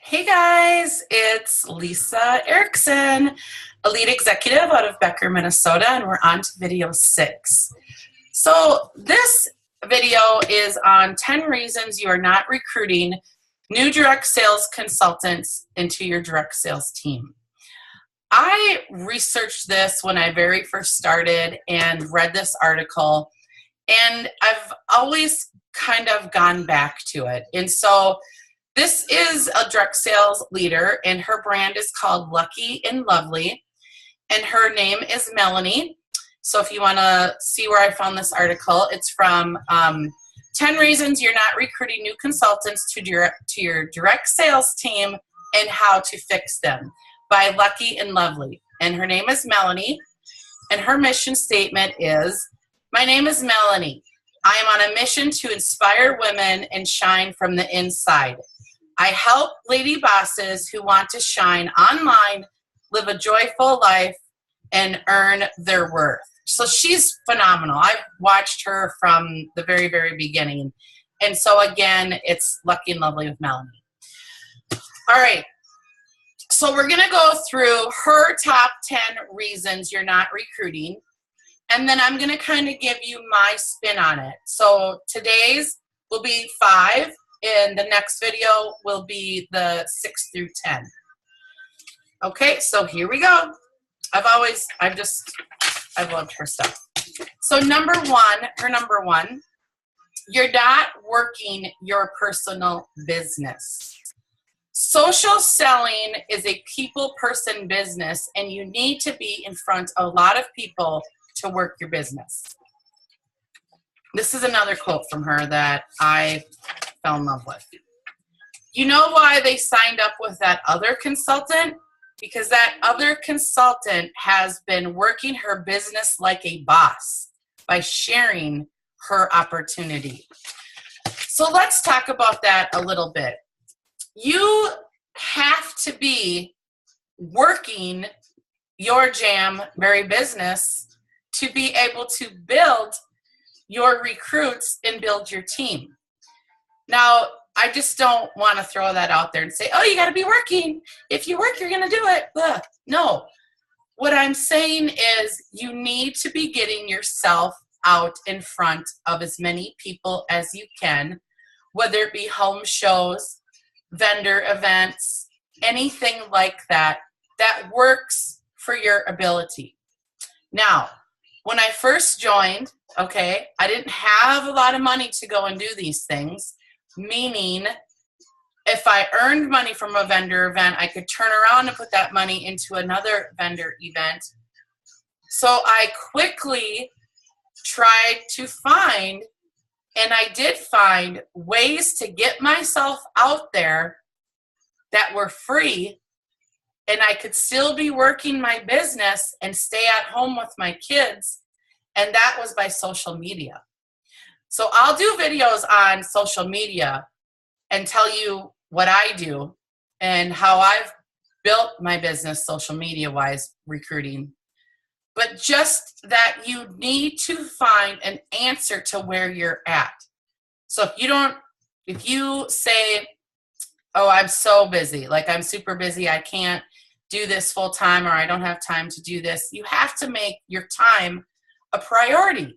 Hey guys, it's Lisa Erickson, a lead executive out of Becker, Minnesota, and we're on to video 6. So this video is on 10 reasons you are not recruiting new direct sales consultants into your direct sales team. I researched this when I very first started and read this article, and I've always kind of gone back to it. And so this is a direct sales leader, and her brand is called Lucky and Lovely, and her name is Melanie. So if you want to see where I found this article, it's from 10 Reasons You're Not Recruiting New Consultants to your Direct Sales Team and How to Fix Them by Lucky and Lovely. And her name is Melanie, and her mission statement is, "My name is Melanie. I am on a mission to inspire women and shine from the inside. I help lady bosses who want to shine online, live a joyful life, and earn their worth." So she's phenomenal. I've watched her from the very, very beginning. And so again, it's Lucky and Lovely with Melanie. All right. So we're going to go through her top 10 reasons you're not recruiting. And then I'm going to kind of give you my spin on it. So today's will be 5. And the next video will be the 6 through 10. Okay, so here we go. I've loved her stuff. So her number one, you're not working your personal business. Social selling is a people person business, and you need to be in front of a lot of people to work your business. This is another quote from her that I fell in love with. You know why they signed up with that other consultant? Because that other consultant has been working her business like a boss by sharing her opportunity. So let's talk about that a little bit. You have to be working your Jamberry business to be able to build your recruits and build your team. Now, I just don't want to throw that out there and say, oh, you got to be working. If you work, you're going to do it. Ugh. No. What I'm saying is you need to be getting yourself out in front of as many people as you can, whether it be home shows, vendor events, anything like that, that works for your ability. Now, when I first joined, okay, I didn't have a lot of money to go and do these things. Meaning, if I earned money from a vendor event, I could turn around and put that money into another vendor event. So I quickly tried to find, and I did find, ways to get myself out there that were free, and I could still be working my business and stay at home with my kids, and that was by social media. So I'll do videos on social media and tell you what I do and how I've built my business social media-wise recruiting. But just that you need to find an answer to where you're at. So if you say, oh, I'm so busy, like I'm super busy, I can't do this full time, or I don't have time to do this, you have to make your time a priority.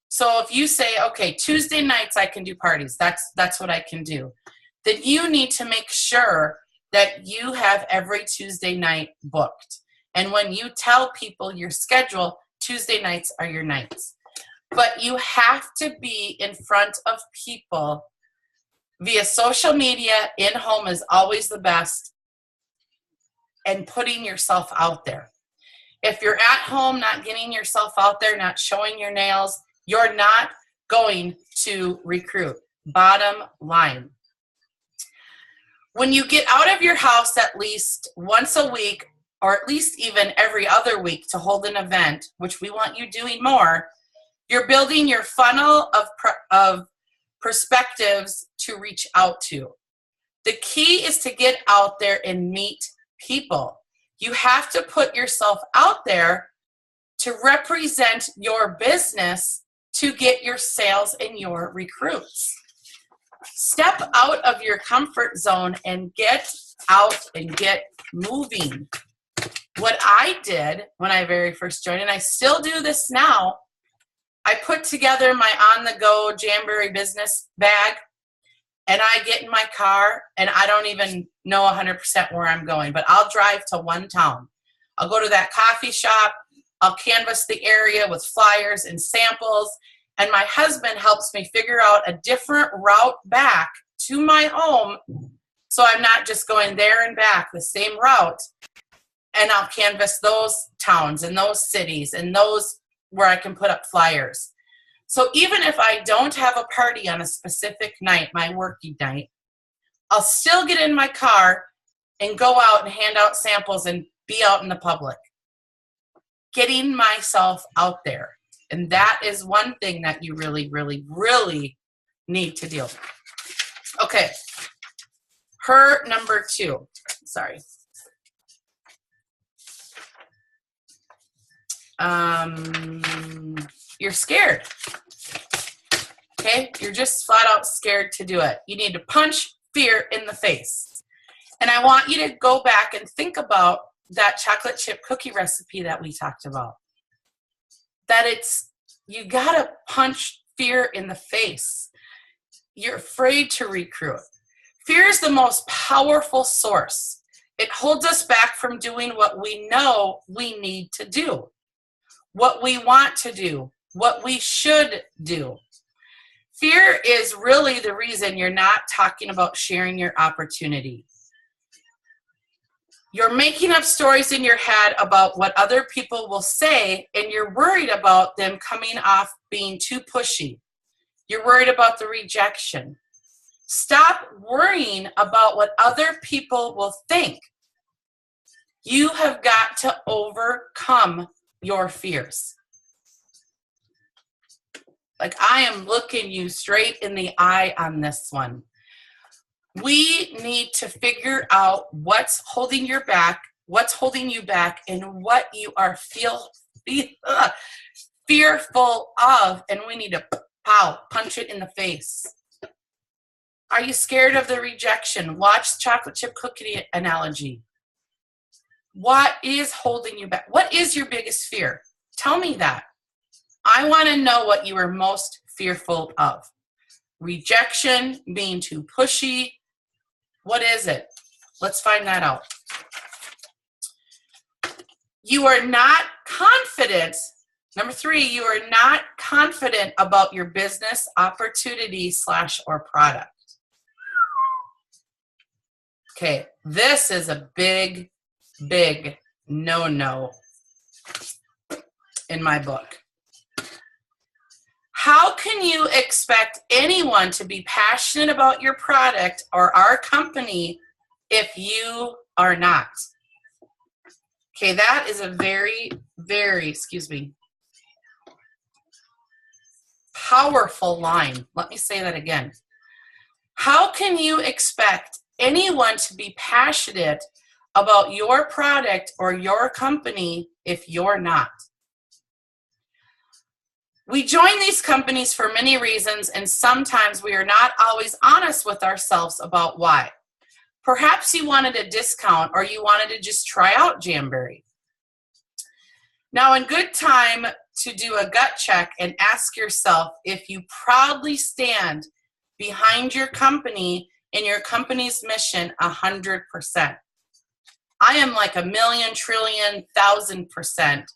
So if you say, okay, Tuesday nights I can do parties, that's what I can do, then you need to make sure that you have every Tuesday night booked. And when you tell people your schedule, Tuesday nights are your nights. But you have to be in front of people via social media. In home is always the best, and putting yourself out there. If you're at home not getting yourself out there, not showing your nails, you're not going to recruit. Bottom line. When you get out of your house at least once a week, or at least even every other week to hold an event, which we want you doing more, you're building your funnel of perspectives to reach out to. The key is to get out there and meet people. You have to put yourself out there to represent your business to get your sales and your recruits. Step out of your comfort zone and get out and get moving. What I did when I very first joined, and I still do this now, I put together my on-the-go Jamberry business bag, and I get in my car, and I don't even know 100% where I'm going, but I'll drive to one town. I'll go to that coffee shop, I'll canvass the area with flyers and samples, and my husband helps me figure out a different route back to my home, so I'm not just going there and back the same route. And I'll canvass those towns and those cities and those where I can put up flyers. So even if I don't have a party on a specific night, my working night, I'll still get in my car and go out and hand out samples and be out in the public, getting myself out there. And that is one thing that you really, really, really need to do. Okay, her number 2. Sorry. You're scared. Okay, you're just flat out scared to do it. You need to punch fear in the face. And I want you to go back and think about that chocolate chip cookie recipe that we talked about. That you gotta punch fear in the face. You're afraid to recruit. Fear is the most powerful source. It holds us back from doing what we know we need to do, what we want to do, what we should do. Fear is really the reason you're not talking about sharing your opportunity. You're making up stories in your head about what other people will say, and you're worried about them coming off being too pushy. You're worried about the rejection. Stop worrying about what other people will think. You have got to overcome your fears. Like, I am looking you straight in the eye on this one. We need to figure out what's holding you back, and what you are fearful of, and we need to punch it in the face. Are you scared of the rejection? Watch chocolate chip cookie analogy. What is holding you back? What is your biggest fear? Tell me that. I want to know what you are most fearful of. Rejection, being too pushy. What is it? Let's find that out. You are not confident. Number 3, you are not confident about your business opportunity / or product. Okay, this is a big, big no-no in my book. How can you expect anyone to be passionate about your product or our company if you are not? Okay, that is a very, very, powerful line. Let me say that again. How can you expect anyone to be passionate about your product or your company if you're not? We join these companies for many reasons, and sometimes we are not always honest with ourselves about why. Perhaps you wanted a discount, or you wanted to just try out Jamberry. Now, in good time to do a gut check and ask yourself if you proudly stand behind your company and your company's mission 100%. I am like 1,000,000, trillion, 1,000%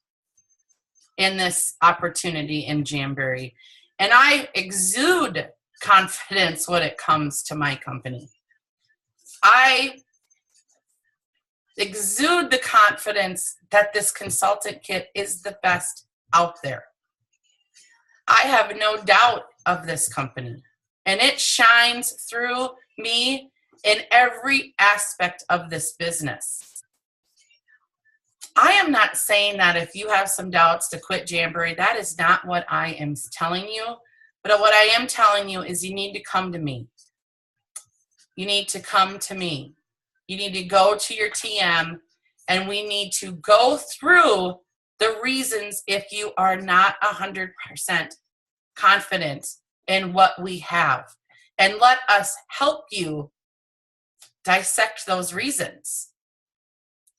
in this opportunity in Jamberry. And I exude confidence when it comes to my company. I exude the confidence that this consultant kit is the best out there. I have no doubt of this company, and it shines through me in every aspect of this business. I am not saying that if you have some doubts to quit Jamberry, that is not what I am telling you. But what I am telling you is you need to come to me. You need to come to me. You need to go to your TM, and we need to go through the reasons if you are not 100% confident in what we have. And let us help you dissect those reasons.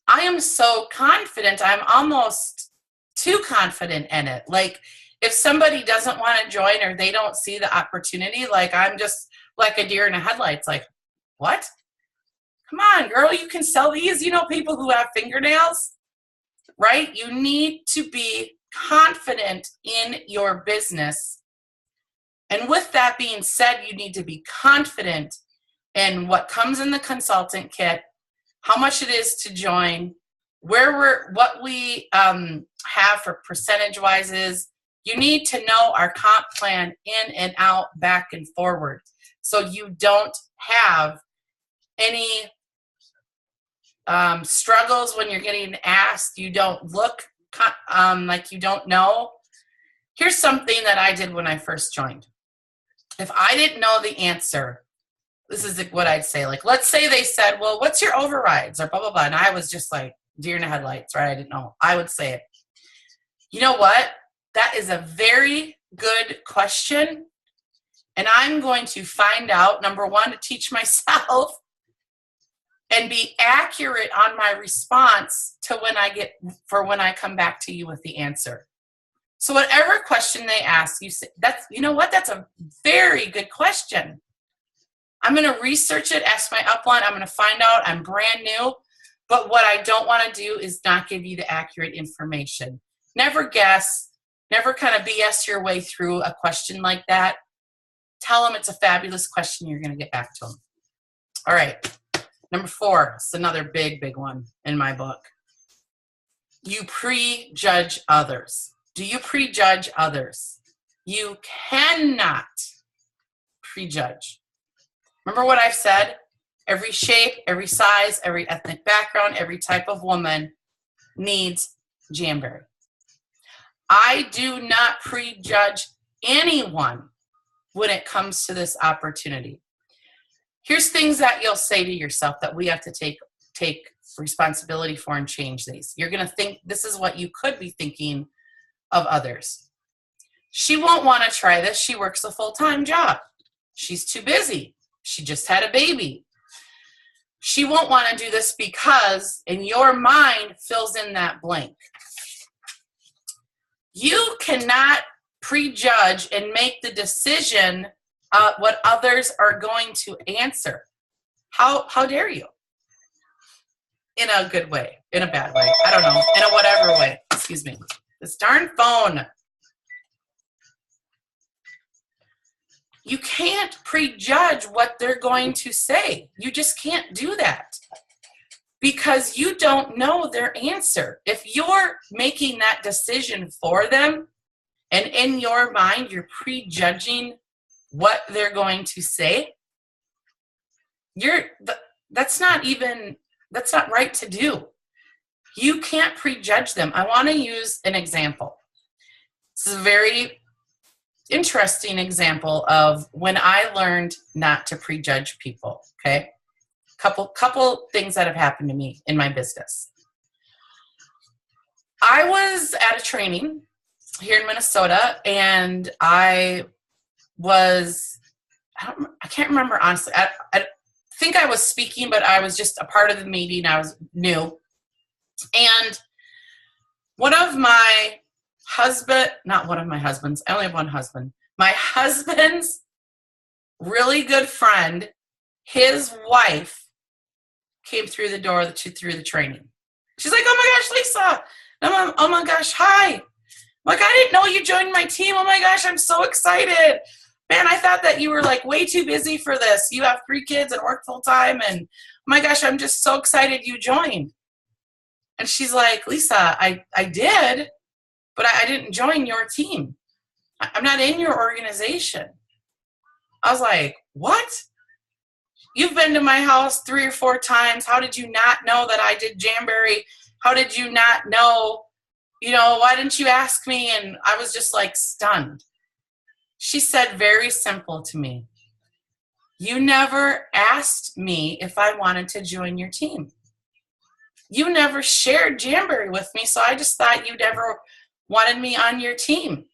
I am so confident, I'm almost too confident in it. Like, if somebody doesn't want to join or they don't see the opportunity, like, I'm just like a deer in the headlights. Like, what? Come on, girl, you can sell these. You know, people who have fingernails, right? You need to be confident in your business. And with that being said, you need to be confident in what comes in the consultant kit, how much it is to join, what we have for percentage-wise is. You need to know our comp plan in and out, back and forward, so you don't have any struggles when you're getting asked. You don't look like you don't know. Here's something that I did when I first joined. If I didn't know the answer, this is what I'd say. Like, let's say they said, well, what's your overrides or blah, blah, blah. And I was just like deer in the headlights, right? I didn't know. I would say it. You know what? That is a very good question. And I'm going to find out, number one, to teach myself and be accurate on my response to when I come back to you with the answer. So whatever question they ask, you say, you know what? That's a very good question. I'm going to research it, ask my upline. I'm going to find out. I'm brand new. But what I don't want to do is not give you the accurate information. Never guess. Never kind of BS your way through a question like that. Tell them it's a fabulous question. You're going to get back to them. All right. Number 4. It's another big, big one in my book. You prejudge others. Do you prejudge others? You cannot prejudge. Remember what I've said? Every shape, every size, every ethnic background, every type of woman needs Jamberry. I do not prejudge anyone when it comes to this opportunity. Here's things that you'll say to yourself that we have to take responsibility for and change these. You're going to think this is what you could be thinking of others. She won't want to try this. She works a full-time job. She's too busy. She just had a baby. She won't want to do this because, in your mind, fills in that blank. You cannot prejudge and make the decision what others are going to answer. How dare you? In a good way, in a bad way, I don't know, in a whatever way. Excuse me. This darn phone. You can't prejudge what they're going to say. You just can't do that because you don't know their answer. If you're making that decision for them and in your mind you're prejudging what they're going to say, that's not right to do. You can't prejudge them. I want to use an example. This is a very interesting example of when I learned not to prejudge people, okay? Couple things that have happened to me in my business. I was at a training here in Minnesota, and I can't remember honestly. I think I was speaking, but I was just a part of the meeting. I was new. And my husband's really good friend, his wife came through the door through the training. She's like, oh my gosh, Lisa. And I'm like, oh my gosh, hi. I'm like, I didn't know you joined my team. Oh my gosh, I'm so excited. Man, I thought that you were like way too busy for this. You have 3 kids and work full time. And oh my gosh, I'm just so excited you joined. And she's like, Lisa, I did, but I didn't join your team. I'm not in your organization. I was like, what? You've been to my house 3 or 4 times. How did you not know that I did Jamberry? How did you not know? Why didn't you ask me? And I was just like stunned. She said very simple to me, you never asked me if I wanted to join your team. You never shared Jamberry with me, so I just thought you never wanted me on your team.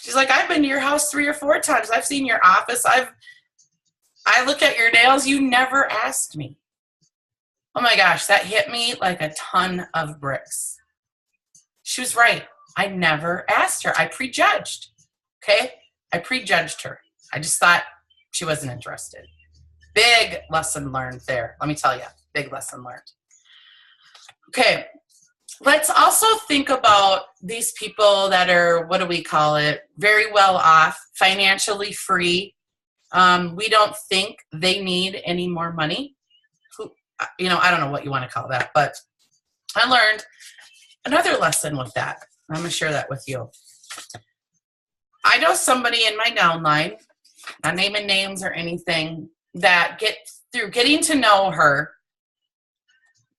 She's like, I've been to your house 3 or 4 times. I've seen your office. I look at your nails. You never asked me. Oh my gosh, that hit me like a ton of bricks. She was right. I never asked her. I prejudged. Okay? I prejudged her. I just thought she wasn't interested. Big lesson learned there. Let me tell you, big lesson learned. Okay, let's also think about these people that are, what do we call it, very well off, financially free. We don't think they need any more money. I don't know what you want to call that, but I learned another lesson with that. I'm going to share that with you. I know somebody in my downline, not naming names or anything, that through getting to know her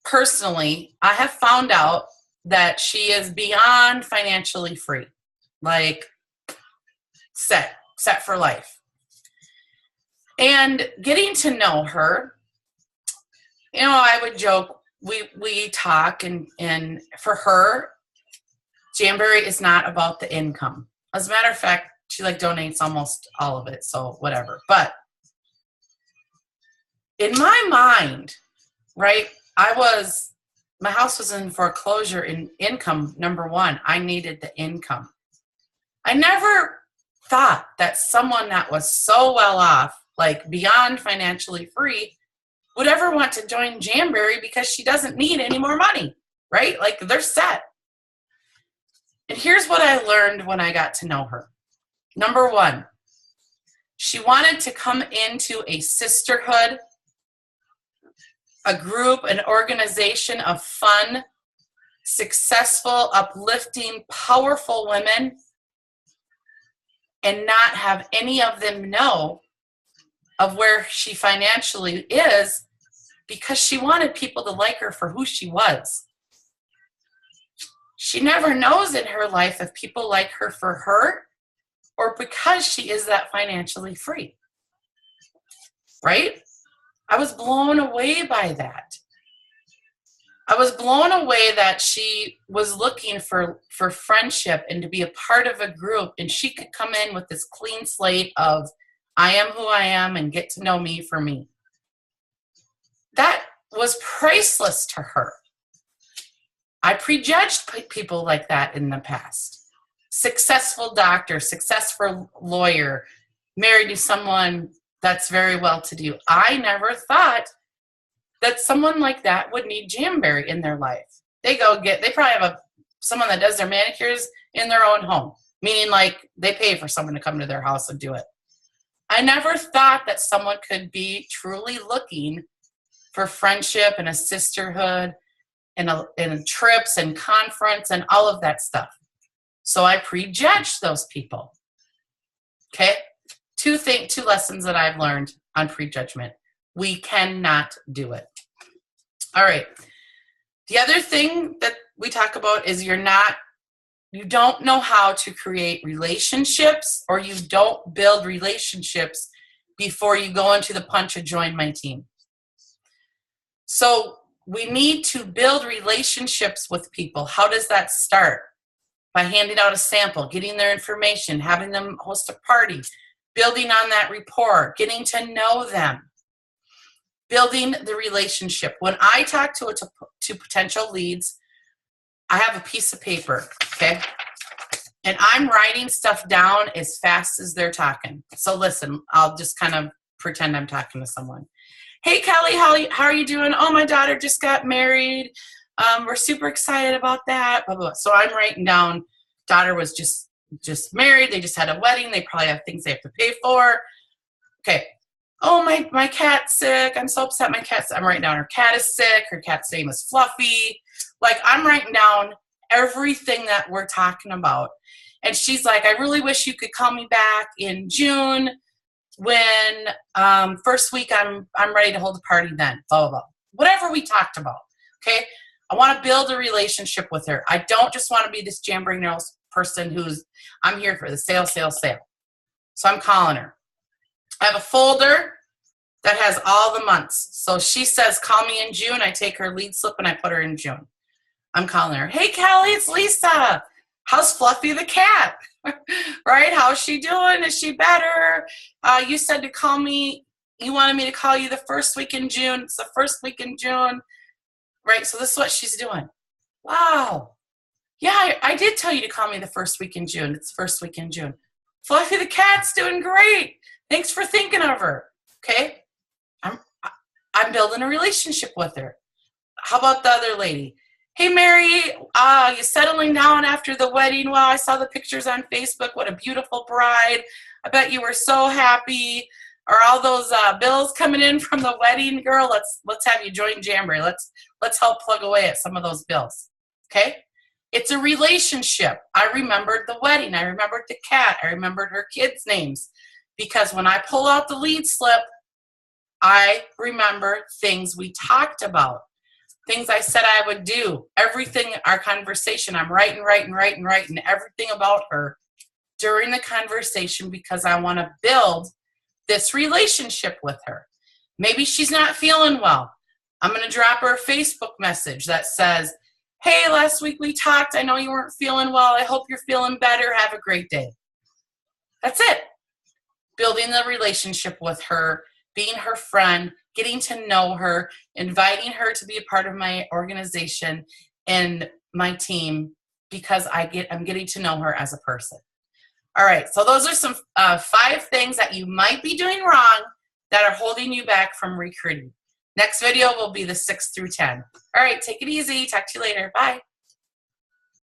personally, I have found out that she is beyond financially free, like set for life. And getting to know her, I would joke, we talk, and for her, Jamberry is not about the income. As a matter of fact, she donates almost all of it, so whatever. But in my mind, right, my house was in foreclosure in income, number one. I needed the income. I never thought that someone that was so well off, like beyond financially free, would ever want to join Jamberry because she doesn't need any more money, right? Like, they're set. And here's what I learned when I got to know her. Number one, she wanted to come into a sisterhood, a group, an organization of fun, successful, uplifting, powerful women, and not have any of them know of where she financially is, because she wanted people to like her for who she was. She never knows in her life if people like her for her or because she is that financially free. Right? I was blown away by that. I was blown away that she was looking for friendship and to be a part of a group, and she could come in with this clean slate of, I am who I am, and get to know me for me. That was priceless to her. I prejudged people like that in the past. Successful doctor, successful lawyer, married to someone that's very well-to-do. I never thought that someone like that would need Jamberry in their life. They probably have someone that does their manicures in their own home, meaning like they pay for someone to come to their house and do it. I never thought that someone could be truly looking for friendship and a sisterhood and trips and conference and all of that stuff. So I prejudged those people. Okay? Two lessons that I've learned on prejudgment. We cannot do it. All right. The other thing that we talk about is you don't know how to create relationships, or you don't build relationships before you go into the punch of join my team. So we need to build relationships with people. How does that start? By handing out a sample, getting their information, having them host a party, building on that rapport, getting to know them, building the relationship. When I talk to potential leads, I have a piece of paper, okay? And I'm writing stuff down as fast as they're talking. So listen, I'll just kind of pretend I'm talking to someone. Hey, Kelly, how are you doing? Oh, my daughter just got married. We're super excited about that. Blah, blah, blah. So I'm writing down, daughter was just married. They just had a wedding. They probably have things they have to pay for. Okay. Oh, my cat's sick. I'm so upset I'm writing down her cat is sick. Her cat's name is Fluffy. Like, I'm writing down everything that we're talking about. And she's like, I really wish you could call me back in June when first week I'm ready to hold a party then, blah, blah, blah. Whatever we talked about, okay? I want to build a relationship with her. I don't just want to be this Jamberry Nose person I'm here for the sale. So I'm calling her. I have a folder that has all the months. So she says, call me in June. I take her lead slip and I put her in June. I'm calling her. Hey, Kelly, it's Lisa. How's Fluffy the cat? Right? How's she doing? Is she better? You said to call me. You wanted me to call you the first week in June. It's the first week in June. right? So this is what she's doing. Wow. Yeah, I did tell you to call me the first week in June. It's the first week in June. Fluffy the cat's doing great. Thanks for thinking of her. Okay? I'm building a relationship with her. How about the other lady? Hey, Mary, you settling down after the wedding? Well, I saw the pictures on Facebook. What a beautiful bride. I bet you were so happy. Are all those bills coming in from the wedding, girl? Let's have you join Jamberry. Let's help plug away at some of those bills. Okay? It's a relationship. I remembered the wedding. I remembered the cat. I remembered her kids' names. Because when I pull out the lead slip, I remember things we talked about. Things I said I would do. Everything, our conversation, I'm writing everything about her during the conversation because I want to build this relationship with her. Maybe she's not feeling well. I'm going to drop her a Facebook message that says, hey, last week we talked. I know you weren't feeling well. I hope you're feeling better. Have a great day. That's it. Building the relationship with her, being her friend, getting to know her, inviting her to be a part of my organization and my team because I'm getting to know her as a person. All right, so those are some 5 things that you might be doing wrong that are holding you back from recruiting. Next video will be the 6 through 10. All right, take it easy. Talk to you later. Bye.